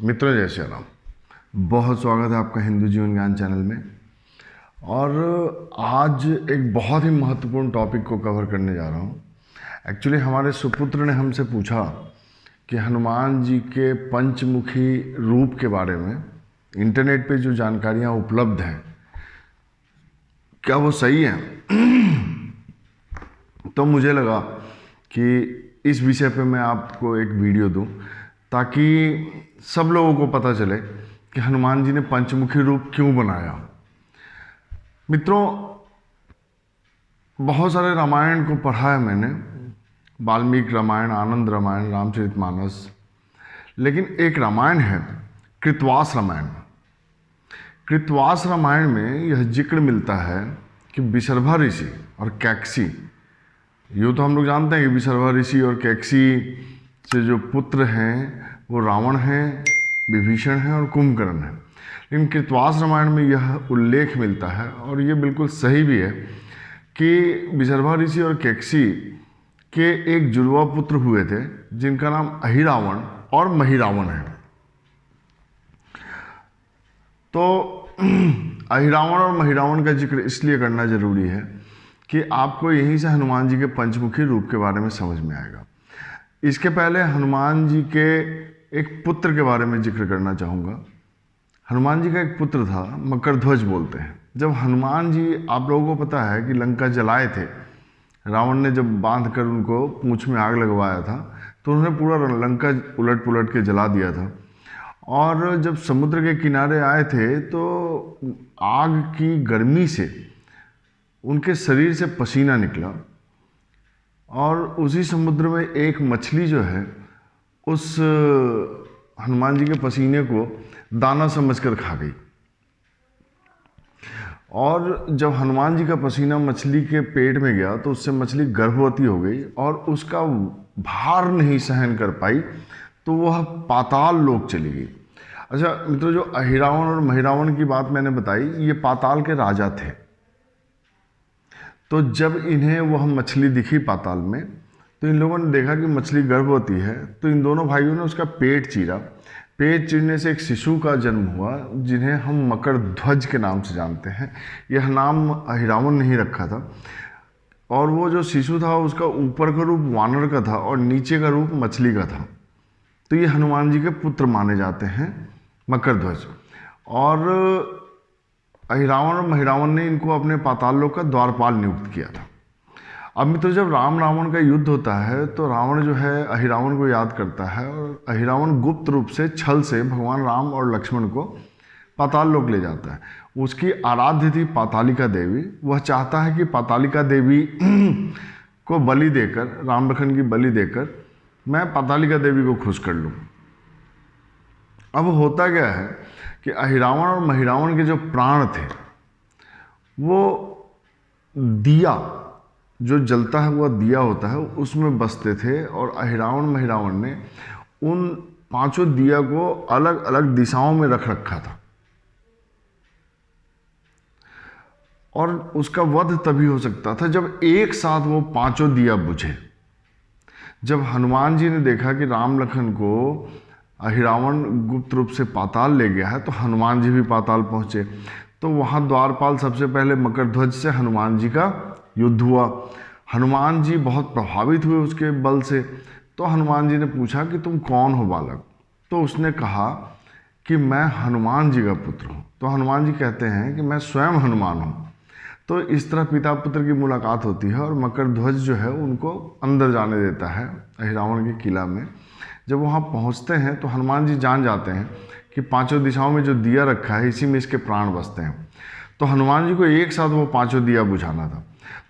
मित्रों जय श्री राम। बहुत स्वागत है आपका हिंदू जीवन ज्ञान चैनल में। और आज एक बहुत ही महत्वपूर्ण टॉपिक को कवर करने जा रहा हूँ। एक्चुअली हमारे सुपुत्र ने हमसे पूछा कि हनुमान जी के पंचमुखी रूप के बारे में इंटरनेट पे जो जानकारियाँ उपलब्ध हैं क्या वो सही है। तो मुझे लगा कि इस विषय पे मैं आपको एक वीडियो दूं ताकि सब लोगों को पता चले कि हनुमान जी ने पंचमुखी रूप क्यों बनाया। मित्रों, बहुत सारे रामायण को पढ़ा है मैंने, वाल्मीकि रामायण, आनंद रामायण, रामचरितमानस, लेकिन एक रामायण है कृतवास रामायण। कृतवास रामायण में यह जिक्र मिलता है कि विशर्भा ऋषि और कैकसी, यूँ तो हम लोग जानते हैं कि विशर्भा ऋषि और कैकसी से जो पुत्र हैं वो रावण हैं, विभीषण हैं और कुंभकर्ण हैं। लेकिन कृतवास रामायण में यह उल्लेख मिलता है और ये बिल्कुल सही भी है कि विशर्भा ऋषि और कैकसी के एक जुड़वा पुत्र हुए थे जिनका नाम अहिरावण और महिरावण है। तो अहिरावण और महिरावण का जिक्र इसलिए करना जरूरी है कि आपको यहीं से हनुमान जी के पंचमुखी रूप के बारे में समझ में आएगा। इसके पहले हनुमान जी के एक पुत्र के बारे में जिक्र करना चाहूँगा। हनुमान जी का एक पुत्र था, मकरध्वज बोलते हैं। जब हनुमान जी, आप लोगों को पता है कि लंका जलाए थे, रावण ने जब बांध कर उनको पूंछ में आग लगवाया था तो उन्होंने पूरा लंका उलट पुलट के जला दिया था। और जब समुद्र के किनारे आए थे तो आग की गर्मी से उनके शरीर से पसीना निकला और उसी समुद्र में एक मछली जो है उस हनुमान जी के पसीने को दाना समझकर खा गई। और जब हनुमान जी का पसीना मछली के पेट में गया तो उससे मछली गर्भवती हो गई और उसका भार नहीं सहन कर पाई तो वह पाताल लोक चली गई। अच्छा मित्रों, जो अहिरावण और महिरावण की बात मैंने बताई, ये पाताल के राजा थे। तो जब इन्हें वह मछली दिखी पाताल में तो इन लोगों ने देखा कि मछली गर्भवती है, तो इन दोनों भाइयों ने उसका पेट चीरा। पेट चीरने से एक शिशु का जन्म हुआ जिन्हें हम मकरध्वज के नाम से जानते हैं। यह नाम अहिरावण ने ही रखा था। और वो जो शिशु था उसका ऊपर का रूप वानर का था और नीचे का रूप मछली का था। तो ये हनुमान जी के पुत्र माने जाते हैं, मकरध्वज। और अहिरावण और महिरावण ने इनको अपने पाताल लोक का द्वारपाल नियुक्त किया था। अब मित्रों, जब राम रावण का युद्ध होता है तो रावण जो है अहिरावण को याद करता है और अहिरावण गुप्त रूप से छल से भगवान राम और लक्ष्मण को पाताल लोक ले जाता है। उसकी आराध्य थी पातालिका देवी। वह चाहता है कि पातालिका देवी को बलि देकर, राम लखन की बलि देकर मैं पातालिका देवी को खुश कर लूँ। अब होता क्या है कि अहिरावण और महिरावण के जो प्राण थे वो दिया, जो जलता है वह दिया होता है, उसमें बसते थे। और अहिरावण महिरावण ने उन पांचों दिया को अलग अलग दिशाओं में रख रखा था। और उसका वध तभी हो सकता था जब एक साथ वो पांचों दिया बुझे। जब हनुमान जी ने देखा कि राम लखन को अहिरावण गुप्त रूप से पाताल ले गया है तो हनुमान जी भी पाताल पहुंचे। तो वहां द्वारपाल सबसे पहले मकरध्वज से हनुमान जी का युद्ध हुआ। हनुमान जी बहुत प्रभावित हुए उसके बल से। तो हनुमान जी ने पूछा कि तुम कौन हो बालक? तो उसने कहा कि मैं हनुमान जी का पुत्र हूँ। तो हनुमान जी कहते हैं कि मैं स्वयं हनुमान हूँ। तो इस तरह पिता पुत्र की मुलाकात होती है और मकरध्वज जो है उनको अंदर जाने देता है अहिरावण के किला में। जब वहाँ पहुँचते हैं तो हनुमान जी जान जाते हैं कि पांचों दिशाओं में जो दिया रखा है इसी में इसके प्राण बसते हैं। तो हनुमान जी को एक साथ वो पांचों दिया बुझाना था।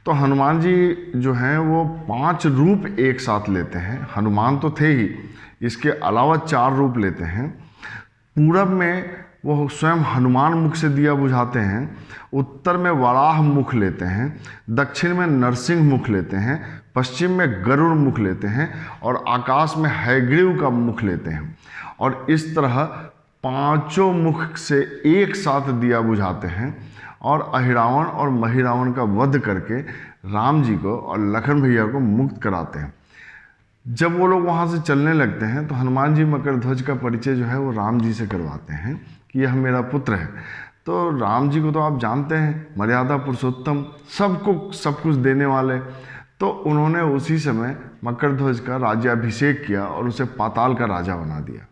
तो हनुमान जी जो हैं वो 5 रूप एक साथ लेते हैं। हनुमान तो थे ही, इसके अलावा 4 रूप लेते हैं। पूरब में वो स्वयं हनुमान मुख से दिया बुझाते हैं, उत्तर में वराह मुख लेते हैं, दक्षिण में नरसिंह मुख लेते हैं, पश्चिम में गरुड़ मुख लेते हैं और आकाश में हयग्रीव का मुख लेते हैं। और इस तरह पांचों मुख से एक साथ दिया बुझाते हैं और अहिरावण और महिरावण का वध करके राम जी को और लखन भैया को मुक्त कराते हैं। जब वो लोग वहाँ से चलने लगते हैं तो हनुमान जी मकर ध्वज का परिचय जो है वो राम जी से करवाते हैं कि यह मेरा पुत्र है। तो राम जी को तो आप जानते हैं, मर्यादा पुरुषोत्तम, सबको सब कुछ देने वाले। तो उन्होंने उसी समय मकर ध्वज का राज्याभिषेक किया और उसे पाताल का राजा बना दिया,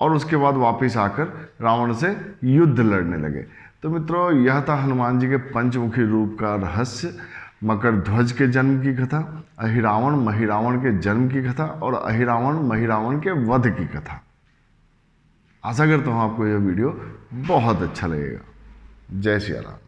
और उसके बाद वापस आकर रावण से युद्ध लड़ने लगे। तो मित्रों, यह था हनुमान जी के पंचमुखी रूप का रहस्य, मकर ध्वज के जन्म की कथा, अहिरावण महिरावण के जन्म की कथा और अहिरावण महिरावण के वध की कथा। आशा करता हूँ आपको यह वीडियो बहुत अच्छा लगेगा। जय सिया राम।